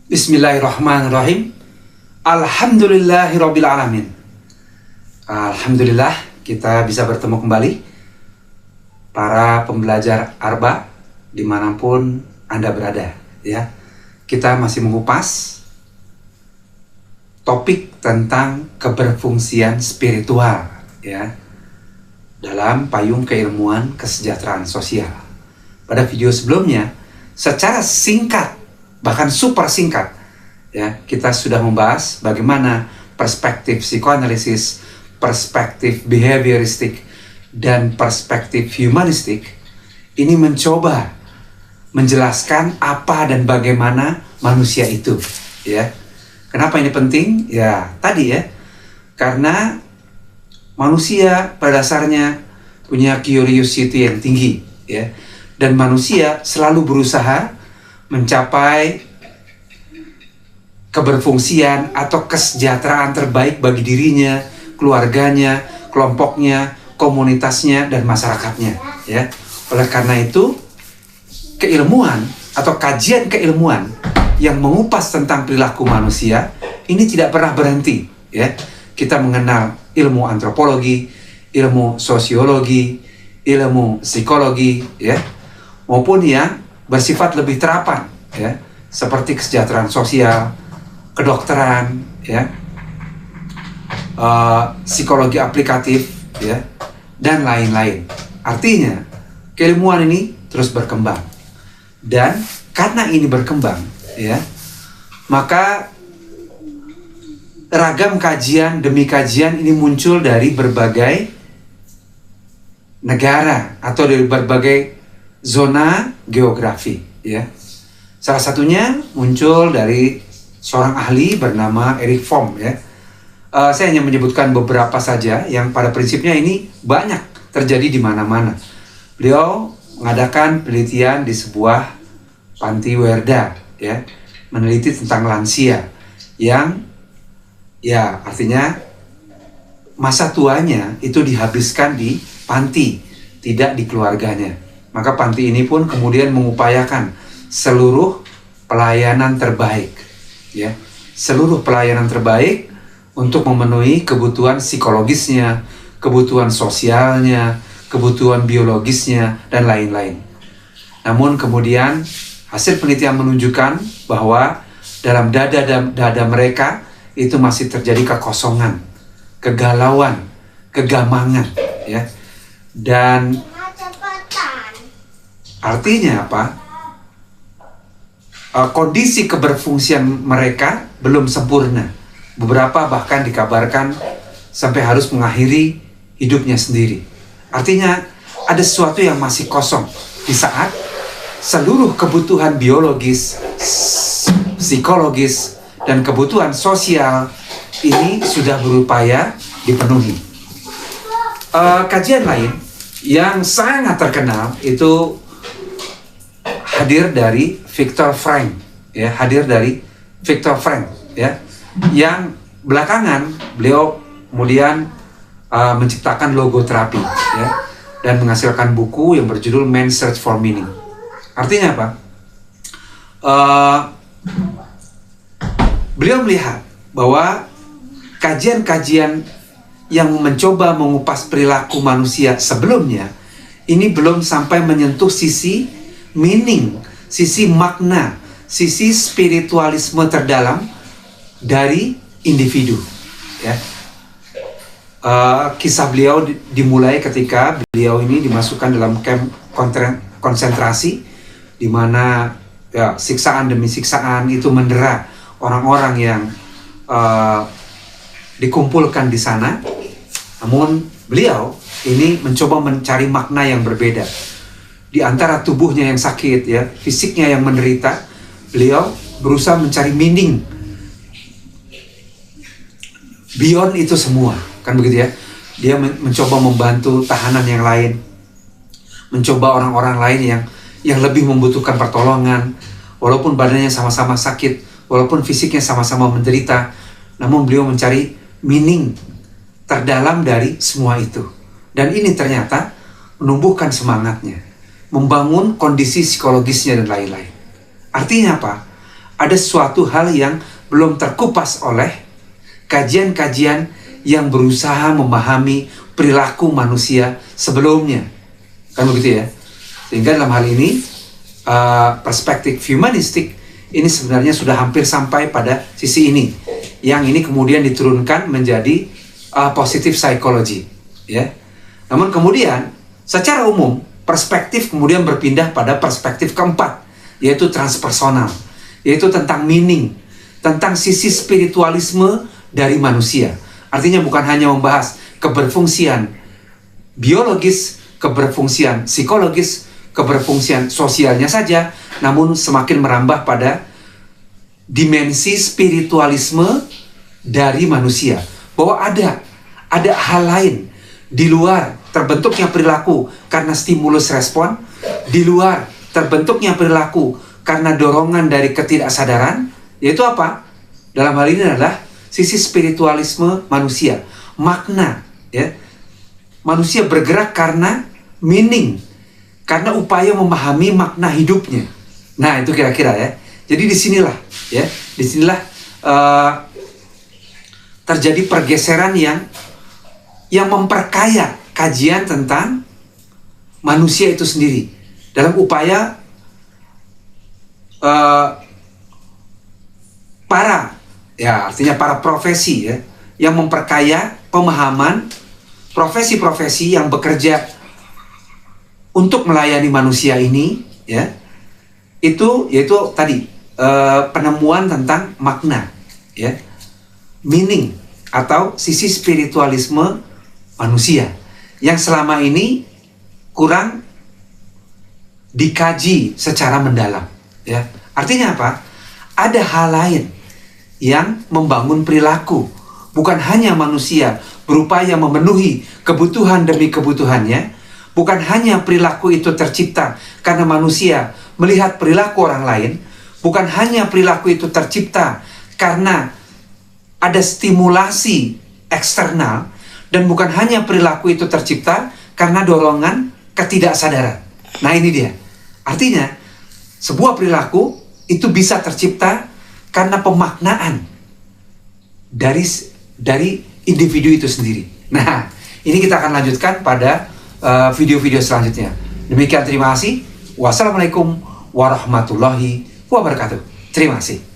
Bismillahirrahmanirrahim. Alhamdulillahirabbil alamin. Alhamdulillah kita bisa bertemu kembali para pembelajar Arba dimanapun Anda berada, ya. Kita masih mengupas topik tentang keberfungsian spiritual, ya, dalam payung keilmuan kesejahteraan sosial. Pada video sebelumnya, secara singkat, bahkan super singkat, ya, kita sudah membahas bagaimana perspektif psikoanalisis, perspektif behavioristik, dan perspektif humanistik ini mencoba menjelaskan apa dan bagaimana manusia itu, ya. Kenapa ini penting? Ya, tadi ya, karena manusia pada dasarnya punya curiosity yang tinggi, ya, dan manusia selalu berusaha mencapai keberfungsian atau kesejahteraan terbaik bagi dirinya, keluarganya, kelompoknya, komunitasnya, dan masyarakatnya, ya. Oleh karena itu, keilmuan atau kajian keilmuan yang mengupas tentang perilaku manusia ini tidak pernah berhenti, ya. Kita mengenal ilmu antropologi, ilmu sosiologi, ilmu psikologi, ya, maupun yang bersifat lebih terapan, ya, seperti kesejahteraan sosial, kedokteran, ya, psikologi aplikatif, ya, dan lain-lain. Artinya keilmuan ini terus berkembang, dan karena ini berkembang, ya, maka ragam kajian demi kajian ini muncul dari berbagai negara atau dari berbagai zona geografi, ya. Salah satunya muncul dari seorang ahli bernama Erich Fromm, ya. Saya hanya menyebutkan beberapa saja yang pada prinsipnya ini banyak terjadi di mana-mana. Beliau mengadakan penelitian di sebuah panti werda, ya, meneliti tentang lansia yang, ya, artinya masa tuanya itu dihabiskan di panti, tidak di keluarganya. Maka panti ini pun kemudian mengupayakan seluruh pelayanan terbaik, ya, seluruh pelayanan terbaik untuk memenuhi kebutuhan psikologisnya, kebutuhan sosialnya, kebutuhan biologisnya, dan lain-lain. Namun kemudian hasil penelitian menunjukkan bahwa dalam dada mereka itu masih terjadi kekosongan, kegalauan, kegamangan, ya. Dan artinya apa? Kondisi keberfungsian mereka belum sempurna. Beberapa bahkan dikabarkan sampai harus mengakhiri hidupnya sendiri. Artinya ada sesuatu yang masih kosong di saat seluruh kebutuhan biologis, psikologis, dan kebutuhan sosial ini sudah berupaya dipenuhi. Kajian lain yang sangat terkenal itu hadir dari Viktor Frankl, ya, ya, yang belakangan beliau kemudian menciptakan logoterapi, ya, dan menghasilkan buku yang berjudul Man's Search for Meaning. Artinya apa? Beliau melihat bahwa kajian-kajian yang mencoba mengupas perilaku manusia sebelumnya ini belum sampai menyentuh sisi meaning, sisi makna, sisi spiritualisme terdalam dari individu, ya. Kisah beliau dimulai ketika beliau ini dimasukkan dalam kamp konsentrasi, di mana, ya, siksaan demi siksaan itu mendera orang-orang yang dikumpulkan di sana. Namun beliau ini mencoba mencari makna yang berbeda di antara tubuhnya yang sakit, ya, fisiknya yang menderita. Beliau berusaha mencari meaning beyond itu semua, kan begitu, ya. Dia mencoba membantu tahanan yang lain, mencoba orang-orang lain yang lebih membutuhkan pertolongan, walaupun badannya sama-sama sakit, walaupun fisiknya sama-sama menderita. Namun beliau mencari meaning terdalam dari semua itu, dan ini ternyata menumbuhkan semangatnya, membangun kondisi psikologisnya dan lain-lain. Artinya apa? ada suatu hal yang belum terkupas oleh kajian-kajian yang berusaha memahami perilaku manusia sebelumnya. Kan begitu ya? Sehingga dalam hal ini, perspektif humanistik ini sebenarnya sudah hampir sampai pada sisi ini. Yang ini kemudian diturunkan menjadi positive psychology. Ya. Namun kemudian, secara umum, perspektif kemudian berpindah pada perspektif keempat, yaitu transpersonal. Yaitu tentang meaning, tentang sisi spiritualisme dari manusia. Artinya bukan hanya membahas keberfungsian biologis, keberfungsian psikologis, keberfungsian sosialnya saja, namun semakin merambah pada dimensi spiritualisme dari manusia. Bahwa ada hal lain di luar terbentuknya perilaku karena stimulus respon, di luar terbentuknya perilaku karena dorongan dari ketidaksadaran, yaitu apa? Dalam hal ini adalah sisi spiritualisme manusia, makna, ya. Manusia bergerak karena meaning, karena upaya memahami makna hidupnya. Nah, itu kira-kira ya. Jadi disinilah, ya, disinilah terjadi pergeseran yang memperkaya kajian tentang manusia itu sendiri dalam upaya artinya para profesi ya, yang memperkaya pemahaman profesi-profesi yang bekerja untuk melayani manusia ini, ya, yaitu tadi penemuan tentang makna, ya, meaning atau sisi spiritualisme manusia yang selama ini kurang dikaji secara mendalam, ya. Artinya apa? Ada hal lain yang membangun perilaku, bukan hanya manusia berupaya memenuhi kebutuhan demi kebutuhannya. Bukan hanya perilaku itu tercipta karena manusia melihat perilaku orang lain. Bukan hanya perilaku itu tercipta karena ada stimulasi eksternal. Dan bukan hanya perilaku itu tercipta karena dorongan ketidaksadaran. Nah, ini dia. Artinya, sebuah perilaku itu bisa tercipta karena pemaknaan dari individu itu sendiri. Nah, ini kita akan lanjutkan pada video-video selanjutnya. Demikian, terima kasih. Wassalamualaikum warahmatullahi wabarakatuh. Terima kasih.